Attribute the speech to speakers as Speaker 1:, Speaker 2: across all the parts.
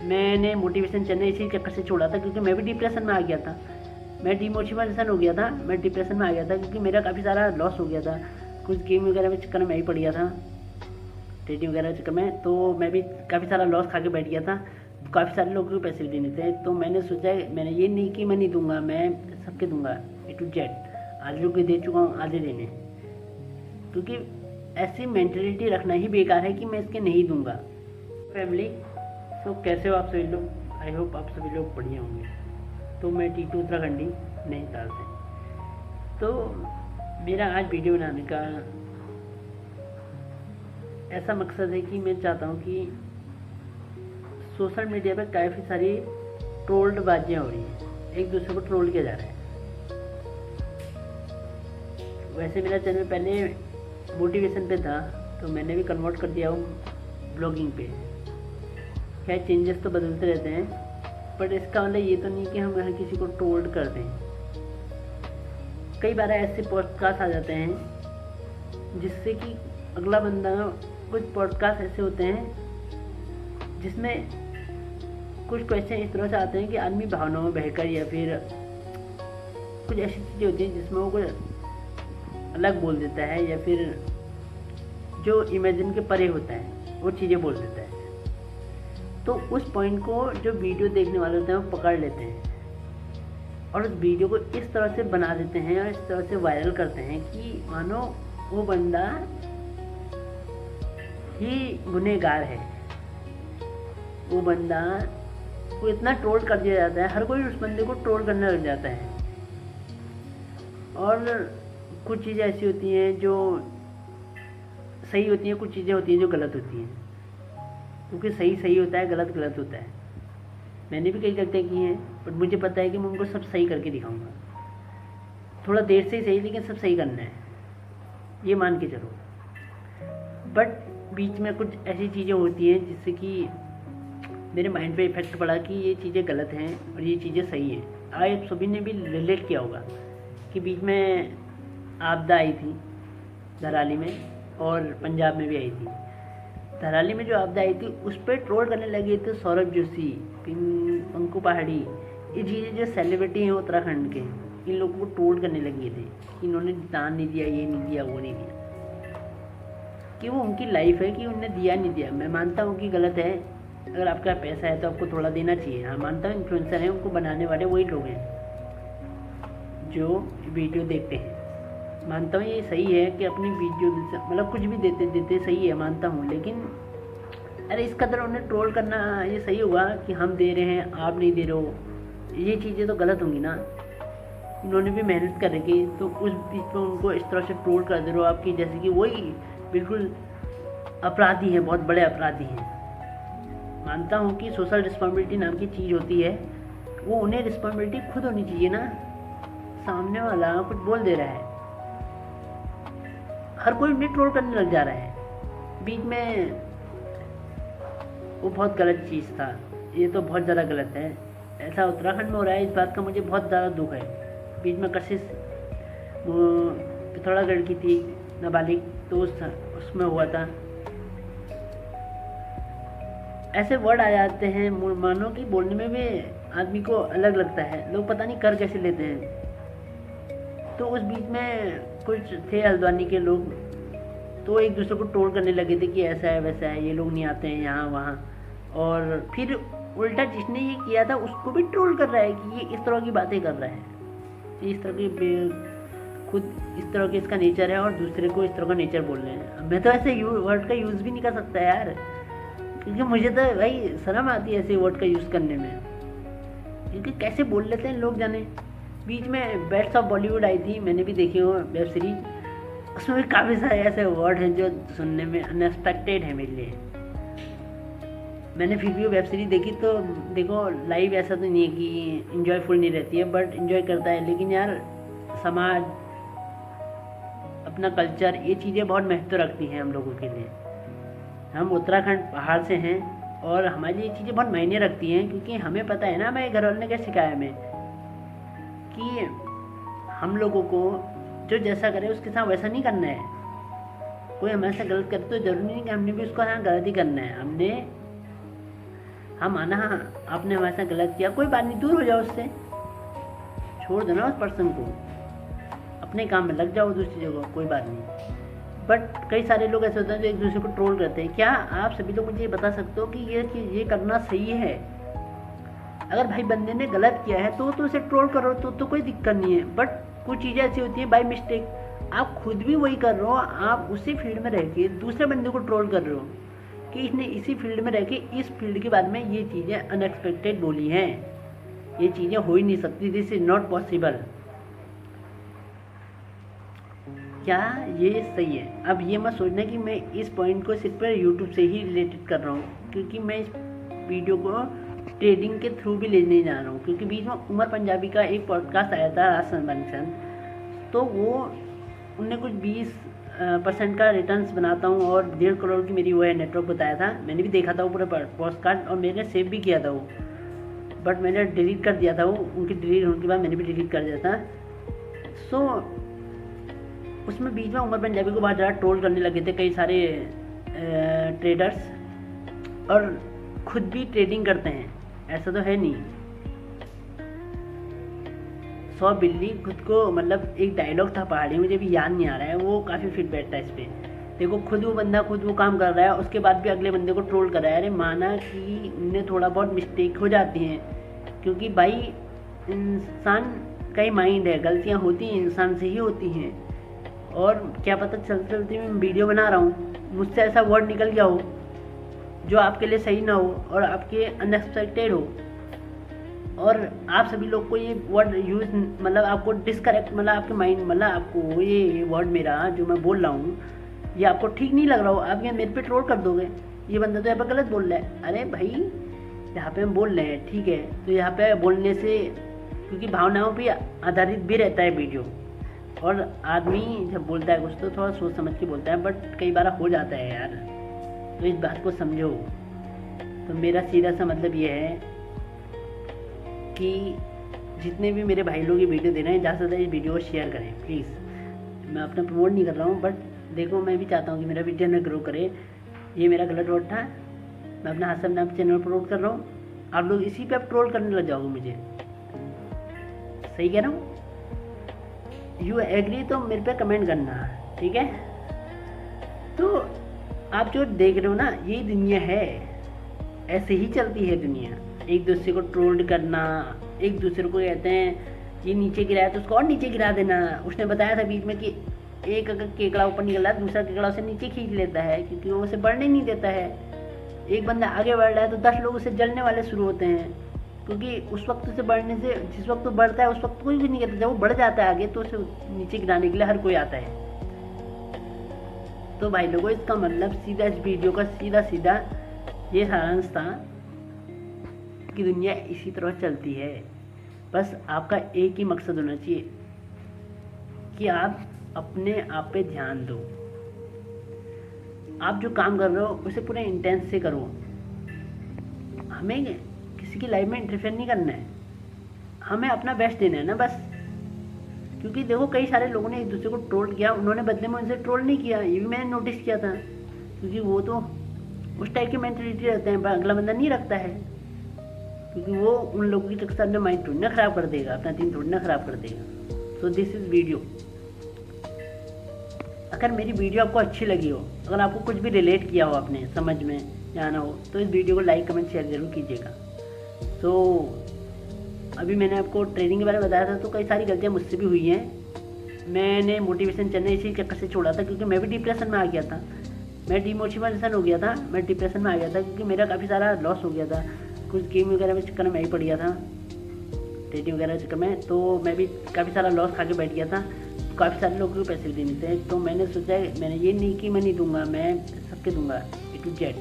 Speaker 1: मैंने motivation channel इसी चक्कर से छोड़ा था क्योंकि मैं भी डिप्रेशन में आ गया था। मैं डिमोटिवेशन हो गया था, मैं डिप्रेशन में आ गया था क्योंकि मेरा काफ़ी सारा लॉस हो गया था। कुछ गेम वगैरह में चक्कर में ही पड़ गया था, ट्रेडिंग वगैरह चक्कर में, तो मैं भी काफ़ी सारा लॉस खा के बैठ गया था। काफ़ी सारे लोगों को पैसे भी देने थे, तो मैंने सोचा, मैंने ये नहीं कि मैं नहीं दूंगा, मैं सबके दूंगा A to Z। आधे लोग को दे चुका हूँ, आधे देने, क्योंकि ऐसी मेंटेलिटी रखना ही बेकार है कि मैं इसके नहीं दूंगा। फैमिली, सो कैसे हो आप सभी लोग? आई होप आप सभी लोग बढ़िया होंगे। तो मैं टीटू उत्तराखंडी नैनीताल से। तो मेरा आज वीडियो बनाने का ऐसा मकसद है कि मैं चाहता हूँ कि सोशल मीडिया पर काफ़ी सारी ट्रोल्ड बाजियाँ हो रही हैं, एक दूसरे को ट्रोल किया जा रहा है। वैसे मेरा चैनल पहले मोटिवेशन पे था, तो मैंने भी कन्वर्ट कर दिया हूँ ब्लॉगिंग पे। क्या चेंजेस तो बदलते रहते हैं, बट इसका मतलब ये तो नहीं कि हम हर किसी को ट्रोल्ड कर दें। कई बार ऐसे पॉडकास्ट आ जाते हैं जिससे कि अगला बंदा, कुछ पॉडकास्ट ऐसे होते हैं जिसमें कुछ क्वेश्चन इस तरह से आते हैं कि आदमी भावनाओं में बहकर, या फिर कुछ ऐसी चीज़ें होती हैं जिसमें वो कुछ अलग बोल देता है, या फिर जो इमेजिन के परे होता है वो चीज़ें बोल देता है। तो उस पॉइंट को जो वीडियो देखने वाले होते हैं वो पकड़ लेते हैं और उस वीडियो को इस तरह से बना देते हैं और इस तरह से वायरल करते हैं कि मानो वो बंदा ही गुनहगार है। वो बंदा को इतना ट्रोल कर दिया जाता है, हर कोई उस बंदे को ट्रोल करने लग जाता है। और कुछ चीज़ें ऐसी होती हैं जो सही होती हैं, कुछ चीज़ें होती हैं जो गलत होती हैं, क्योंकि सही सही होता है, गलत गलत होता है। मैंने भी कई गलतियाँ की हैं, बट मुझे पता है कि मैं उनको सब सही करके दिखाऊंगा। थोड़ा देर से ही सही, लेकिन सब सही करना है, ये मान के चलो। बट बीच में कुछ ऐसी चीज़ें होती हैं जिससे कि मेरे माइंड पे इफ़ेक्ट पड़ा कि ये चीज़ें गलत हैं और ये चीज़ें सही हैं। आप सभी ने भी रिलेट किया होगा कि बीच में आपदा आई थी धराली में, और पंजाब में भी आई थी। धराली में जो आपदा आई थी उस पर ट्रोल करने लगे थे सौरभ जोशी, पंकु पहाड़ी, ये चीज़ें जो सेलिब्रिटी हैं उत्तराखंड के, इन लोगों को ट्रोल करने लगे थे कि इन्होंने दान नहीं दिया, ये नहीं दिया, वो नहीं दिया, कि वो उनकी लाइफ है कि उनने दिया नहीं दिया। मैं मानता हूँ कि गलत है, अगर आपका पैसा है तो आपको थोड़ा देना चाहिए। हाँ मानता हूँ इन्फ्लुएंसर हैं, उनको बनाने वाले वही लोग हैं जो वीडियो देखते हैं। मानता हूँ ये सही है कि अपनी वीडियो मतलब कुछ भी देते सही है, मानता हूँ, लेकिन अरे इस कदर उन्हें ट्रोल करना ये सही होगा कि हम दे रहे हैं आप नहीं दे रहे हो, ये चीज़ें तो गलत होंगी ना। इन्होंने भी मेहनत कर रखी, तो उस बीच में उनको इस तरह से ट्रोल कर दे रहे हो आपकी, जैसे कि वही बिल्कुल अपराधी हैं, बहुत बड़े अपराधी हैं। मानता हूँ कि सोशल रिस्पॉन्सिबिलिटी नाम की चीज़ होती है, वो उन्हें रिस्पॉन्सिबिलिटी खुद होनी चाहिए ना। सामने वाला कुछ बोल दे रहा है, हर कोई उन्हें ट्रोल करने लग जा रहा है बीच में, वो बहुत गलत चीज़ था। ये तो बहुत ज़्यादा गलत है, ऐसा उत्तराखंड में हो रहा है, इस बात का मुझे बहुत ज़्यादा दुख है। बीच में कशिश पिथौरागढ़ की थी नाबालिग, तो उसमें हुआ था। ऐसे वर्ड आ जाते हैं मानो कि बोलने में भी आदमी को अलग लगता है, लोग पता नहीं कर कैसे लेते हैं। तो उस बीच में कुछ थे हल्द्वानी के लोग, तो एक दूसरे को ट्रोल करने लगे थे कि ऐसा है वैसा है, ये लोग नहीं आते हैं यहाँ वहाँ। और फिर उल्टा जिसने ये किया था उसको भी ट्रोल कर रहा है कि ये इस तरह की बातें कर रहा है, इस तरह की खुद इस तरह के इसका नेचर है, और दूसरे को इस तरह का नेचर बोल रहे हैं। मैं तो ऐसे वर्ड का यूज़ भी नहीं कर सकता यार, क्योंकि मुझे तो भाई शर्म आती है ऐसे वर्ड का यूज़ करने में, क्योंकि कैसे बोल लेते हैं लोग जाने। बीच में बैट्स ऑफ बॉलीवुड आई थी, मैंने भी देखी हो वेब सीरीज, उसमें भी काफ़ी सारे ऐसे वर्ड हैं जो सुनने में अनएक्सपेक्टेड है मेरे लिए। मैंने फिर भी वो वेब सीरीज देखी, तो देखो लाइव ऐसा तो नहीं है कि इन्जॉयफुल नहीं रहती है, बट इन्जॉय करता है। लेकिन यार समाज, अपना कल्चर, ये चीज़ें बहुत महत्व रखती हैं हम लोगों के लिए। हम उत्तराखंड पहाड़ से हैं और हमारे लिए ये चीज़ें बहुत मायने रखती हैं, क्योंकि हमें पता है ना, हमारे घर वालों ने क्या सिखाया हमें कि हम लोगों को जो जैसा करे उसके साथ वैसा नहीं करना है। कोई हमारे साथ गलत करे तो ज़रूरी नहीं कि हमने भी उसको हाँ गलत ही करना है। हाँ माना, हाँ आपने हमारे साथ गलत किया, कोई बात नहीं, दूर हो जाओ उससे, छोड़ दो ना उस पर्सन को, अपने काम में लग जाओ दूसरी जगह, कोई बात नहीं। बट कई सारे लोग ऐसे होते हैं जो एक दूसरे को ट्रोल करते हैं। क्या आप सभी लोग मुझे ये बता सकते हो कि ये करना सही है? अगर भाई बंदे ने गलत किया है तो उसे ट्रोल करो, तो कोई दिक्कत नहीं है। बट कुछ चीज़ें ऐसी होती हैं बाय मिस्टेक, आप खुद भी वही कर रहे हो, आप उसी फील्ड में रह के दूसरे बंदे को ट्रोल कर रहे हो कि इसने इसी फील्ड में रह के इस फील्ड के बारे में ये चीज़ें अनएक्सपेक्टेड बोली हैं, ये चीज़ें हो ही नहीं सकती, दिस इज़ नॉट पॉसिबल। क्या ये सही है? अब ये मत सोचना कि मैं इस पॉइंट को सिर्फ यूट्यूब से ही रिलेटेड कर रहा हूँ, क्योंकि मैं इस वीडियो को ट्रेडिंग के थ्रू भी लेने जा रहा हूँ। क्योंकि बीच में उमर पंजाबी का एक पॉडकास्ट आया था राशन बंसन, तो वो उनने कुछ 20% का रिटर्न्स बनाता हूँ और 1.5 करोड़ की मेरी वो है नेटवर्क बताया था। मैंने भी देखा था वो पूरा पॉडकास्ट और मैंने सेव भी किया था वो, बट मैंने डिलीट कर दिया था वो, उनकी डिलीट होने के बाद मैंने भी डिलीट कर दिया था। सो उसमें बीच में उमर पंजाबी को बहुत ज़्यादा ट्रोल करने लगे थे कई सारे ट्रेडर्स, और खुद भी ट्रेडिंग करते हैं, ऐसा तो है नहीं। 100 बिल्ली खुद को, मतलब एक डायलॉग था पहाड़ी, मुझे भी याद नहीं आ रहा है, वो काफ़ी फिट बैठता है इस पर। देखो खुद वो बंदा खुद वो काम कर रहा है, उसके बाद भी अगले बंदे को ट्रोल कर रहा है। अरे माना कि उन्हें थोड़ा बहुत मिस्टेक हो जाती हैं, क्योंकि भाई इंसान का ही माइंड है, गलतियाँ होती हैं, इंसान से ही होती हैं। और क्या पता चलते चलते मैं वीडियो बना रहा हूँ, मुझसे ऐसा वर्ड निकल गया हो जो आपके लिए सही ना हो और आपके अनएक्सपेक्टेड हो, और आप सभी लोग को ये वर्ड यूज़, मतलब आपको डिसकरेक्ट, मतलब आपके माइंड, मतलब आपको ये वर्ड मेरा जो मैं बोल रहा हूँ ये आपको ठीक नहीं लग रहा हो, आप ये मेरे पे ट्रोल कर दोगे, ये बंदा तो यहाँ पर गलत बोल रहा है। अरे भाई यहाँ पे हम बोल रहे हैं, ठीक है, तो यहाँ पे बोलने से, क्योंकि भावनाओं पे आधारित भी रहता है वीडियो, और आदमी जब बोलता है कुछ तो थोड़ा सोच समझ के बोलता है, बट कई बार हो जाता है यार, तो इस बात को समझो। तो मेरा सीधा सा मतलब ये है कि जितने भी मेरे भाई लोग ये वीडियो दे रहे हैं, ज़्यादा से ज़्यादा इस वीडियो को शेयर करें प्लीज़। मैं अपना प्रमोट नहीं कर रहा हूँ, बट देखो मैं भी चाहता हूँ कि मेरा वीडियो न ग्रो करे। ये मेरा गलत वर्ड था, मैं अपना हाथ से अपना चैनल प्रमोट कर रहा हूँ, आप लोग इसी पे आप ट्रोल करने लग जाओगे मुझे, सही कह रहा हूँ? यू एग्री तो मेरे पे कमेंट करना, ठीक है? तो आप जो देख रहे हो ना, ये दुनिया है, ऐसे ही चलती है दुनिया। एक दूसरे को ट्रोल करना, एक दूसरे को कहते हैं ये नीचे गिराया तो उसको और नीचे गिरा देना। उसने बताया था बीच में कि एक अगर केकड़ा ऊपर निकल रहा है, दूसरा केकड़ा उसे नीचे खींच लेता है, क्योंकि वो उसे बढ़ने नहीं देता है। एक बंदा आगे बढ़ रहा है तो 10 लोग उसे जलने वाले शुरू होते हैं, क्योंकि उस वक्त उसे बढ़ने से, जिस वक्त वो बढ़ता है उस वक्त कोई भी नहीं कहता, जब वो बढ़ जाता है आगे तो उसे नीचे गिराने के लिए हर कोई आता है। तो भाई लोगों, इसका मतलब सीधा इस वीडियो का सीधा ये सारांश था कि दुनिया इसी तरह चलती है। बस आपका एक ही मकसद होना चाहिए कि आप अपने आप पे ध्यान दो, आप जो काम कर रहे हो उसे पूरे इंटेंस से करो। हमें किसी की लाइफ में इंटरफेयर नहीं करना है, हमें अपना बेस्ट देना है ना बस। क्योंकि देखो कई सारे लोगों ने एक दूसरे को ट्रोल किया, उन्होंने बदले में उनसे ट्रोल नहीं किया, ये भी मैंने नोटिस किया था, क्योंकि वो तो उस टाइप की मेंटलिटी रखते हैं, अगला बंदा नहीं रखता है, क्योंकि वो उन लोगों की चक्कर अपना माइंड थोड़ी ना ख़राब कर देगा, अपना दिन थोड़ी ना ख़राब कर देगा। So this is video. अगर मेरी वीडियो आपको अच्छी लगी हो, अगर आपको कुछ भी रिलेट किया हो अपने समझ में जाना हो, तो इस वीडियो को लाइक कमेंट शेयर जरूर कीजिएगा। तो अभी मैंने आपको ट्रेनिंग के बारे में बताया था, तो कई सारी गलतियाँ मुझसे भी हुई हैं। मैंने मोटिवेशन चैनल इसी चक्कर से छोड़ा था, क्योंकि मैं भी डिप्रेशन में आ गया था, मैं डिमोटिवेशन हो गया था, मैं डिप्रेशन में आ गया था, क्योंकि मेरा काफ़ी सारा लॉस हो गया था, कुछ गेम वगैरह में चक्कर में मैं ही पड़ गया था, ट्रेडिंग वगैरह चक्कर में, तो मैं भी काफ़ी सारा लॉस खा के बैठ गया था। काफ़ी सारे लोगों को पैसे भी देने थे, तो मैंने सोचा, मैंने ये नहीं कि मैं नहीं दूंगा, मैं सबके दूंगा A to Z।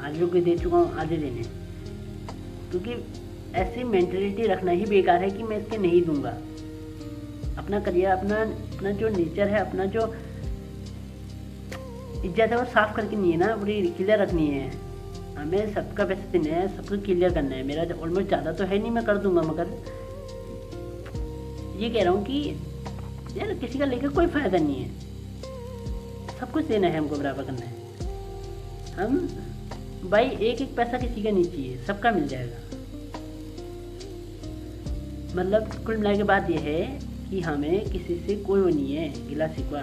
Speaker 1: आज लोग दे चुका हूँ, आधे देने, क्योंकि ऐसी मेंटलिटी रखना ही बेकार है कि मैं इसके नहीं दूंगा। अपना करियर, अपना जो नेचर है, अपना जो इज्जत है वो साफ करके नहीं है ना, पूरी क्लियर रखनी है। हमें सबका पैसे देना है, सबको क्लियर करना है। मेरा ऑलमोस्ट ज़्यादा तो है नहीं, मैं कर दूंगा, मगर ये कह रहा हूँ कि यार किसी का लेकर कोई फ़ायदा नहीं है, सब कुछ देना है हमको, बराबर करना है। हम भाई एक एक पैसा किसी का नहीं चाहिए, सबका मिल जाएगा। मतलब कुल मिला के बात यह है कि हमें किसी से कोई वो नहीं है गिला शिकवा।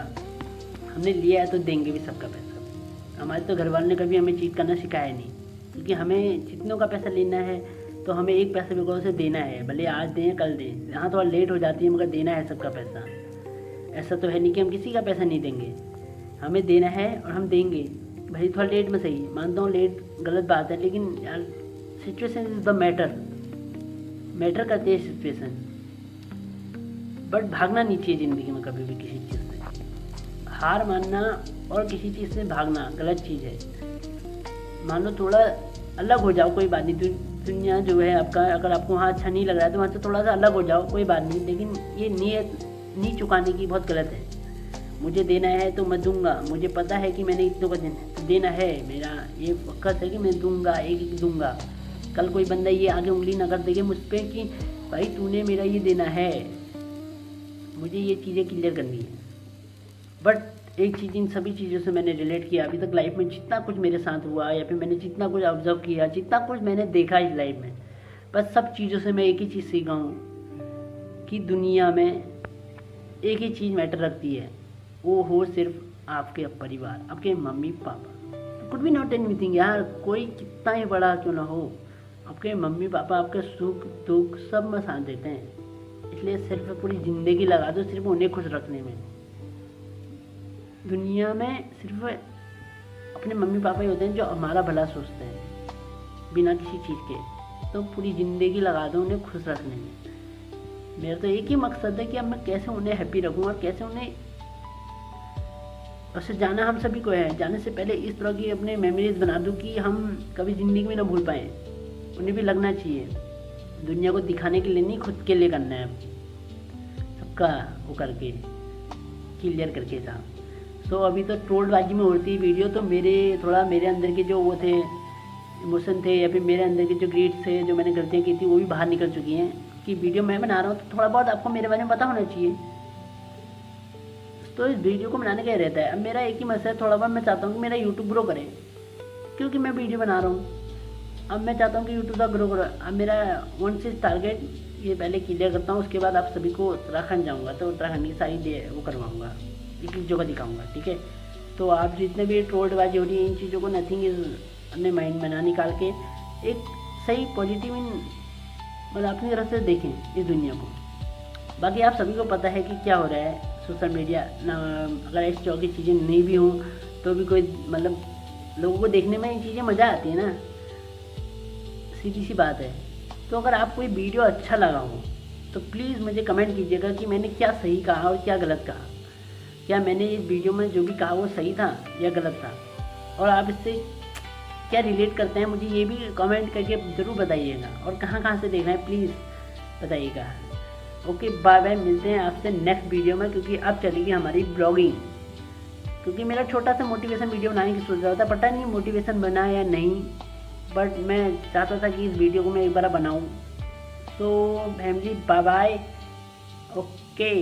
Speaker 1: हमने लिया है तो देंगे भी सबका पैसा। हमारे तो घर वालों ने कभी हमें चीट करना सिखाया नहीं, क्योंकि हमें जितनों का पैसा लेना है तो हमें एक पैसा भी उसे देना है, भले आज दें कल दें। हाँ थोड़ा लेट हो जाती है मगर देना है सबका पैसा। ऐसा तो है नहीं कि हम किसी का पैसा नहीं देंगे, हमें देना है और हम देंगे। भाई थोड़ा लेट में सही, मानता हूँ लेट गलत बात है, लेकिन यार सिचुएशन इज द मैटर करती है सिचुएशन। बट भागना नहीं चाहिए ज़िंदगी में कभी भी किसी चीज़ से। हार मानना और किसी चीज़ से भागना गलत चीज़ है। मान लो थोड़ा अलग हो जाओ, कोई बात नहीं। दुनिया जो है आपका, अगर आपको वहाँ अच्छा नहीं लग रहा है तो वहाँ से थोड़ा सा अलग हो जाओ, कोई बात नहीं। लेकिन ये नीयत चुकाने की बहुत गलत है। मुझे देना है तो मैं दूंगा, मुझे पता है कि मैंने इतनों का देना है, मेरा ये फोकस है कि मैं दूंगा, एक दूंगा। कल कोई बंदा ये आगे उंगली ना कर देगा मुझ पर कि भाई तूने मेरा ये देना है। मुझे ये चीज़ें क्लियर करनी है। बट एक चीज़, इन सभी चीज़ों से मैंने रिलेट किया अभी तक लाइफ में, जितना कुछ मेरे साथ हुआ या फिर मैंने जितना कुछ ऑब्जर्व किया, जितना कुछ मैंने देखा इस लाइफ में, बस सब चीज़ों से मैं एक ही चीज़ सीखा हूँ कि दुनिया में एक ही चीज़ मैटर रखती है, वो हो सिर्फ आपके परिवार, आपके mummy papa. Could be not anything यार, कोई कितना ही बड़ा क्यों ना हो, आपके मम्मी पापा आपके सुख दुख सब में साथ देते हैं। इसलिए सिर्फ पूरी ज़िंदगी लगा दो सिर्फ उन्हें खुश रखने में। दुनिया में सिर्फ अपने मम्मी पापा ही होते हैं जो हमारा भला सोचते हैं बिना किसी चीज़ के। तो पूरी ज़िंदगी लगा दो उन्हें खुश रखने में। मेरा तो एक ही मकसद है कि अब मैं कैसे उन्हें हैप्पी रखूँ और कैसे उन्हें, वैसे जाना हम सभी को है, जाने से पहले इस तरह की अपने मेमोरीज बना दूँ कि हम कभी ज़िंदगी में ना भूल पाएँ। उन्हें भी लगना चाहिए, दुनिया को दिखाने के लिए नहीं, खुद के लिए करना है, सबका वो करके क्लियर करके था। तो अभी तो ट्रोलबाजी में होती वीडियो, तो मेरे अंदर के जो वो थे इमोशन थे या फिर मेरे अंदर के जो ग्रीड्स थे, जो मैंने गलतियाँ की थी, वो भी बाहर निकल चुकी हैं। कि वीडियो मैं बना रहा हूँ तो थोड़ा बहुत आपको मेरे बारे में पता होना चाहिए। तो इस वीडियो को बनाने का रहता है। अब मेरा एक ही मकसद है, थोड़ा बहुत मैं चाहता हूँ कि मेरा यूट्यूब ग्रो करे, क्योंकि मैं वीडियो बना रहा हूँ। अब मैं चाहता हूँ कि यूट्यूब का ग्रो करो। अब मेरा 1 चीज़ टारगेट ये पहले क्लियर करता हूँ, उसके बाद आप सभी को उत्तराखंड जाऊँगा तो उत्तराखंड की सारी वो करवाऊँगा, एक एक जगह दिखाऊँगा, ठीक है। तो आप जितने भी ट्रोलबाजी हो रही है इन चीज़ों को नथिंग इज अपने माइंड में ना निकाल के एक सही पॉजिटिव मतलब अपनी तरफ से देखें इस दुनिया को। बाकी आप सभी को पता है कि क्या हो रहा है सोशल मीडिया ना। अगर इस तरह की चीज़ें नहीं भी हों तो भी कोई मतलब लोगों को देखने में ये चीज़ें मज़ा आती है ना, सीधी सी बात है। तो अगर आपको ये वीडियो अच्छा लगा हो तो प्लीज़ मुझे कमेंट कीजिएगा कि मैंने क्या सही कहा और क्या गलत कहा। क्या मैंने इस वीडियो में जो भी कहा वो सही था या गलत था, और आप इससे क्या रिलेट करते हैं मुझे ये भी कमेंट करके ज़रूर बताइएगा। और कहाँ से देख रहे हैं प्लीज़ बताइएगा। ओके बाय बाय, मिलते हैं आपसे नेक्स्ट वीडियो में, क्योंकि अब चलेगी हमारी ब्लॉगिंग। क्योंकि मेरा छोटा सा मोटिवेशन वीडियो बनाने की सोच रहा था, पता नहीं मोटिवेशन बना या नहीं, बट मैं चाहता था कि इस वीडियो को मैं एक बार बनाऊँ। तो फैमिली बाय बाय, ओके।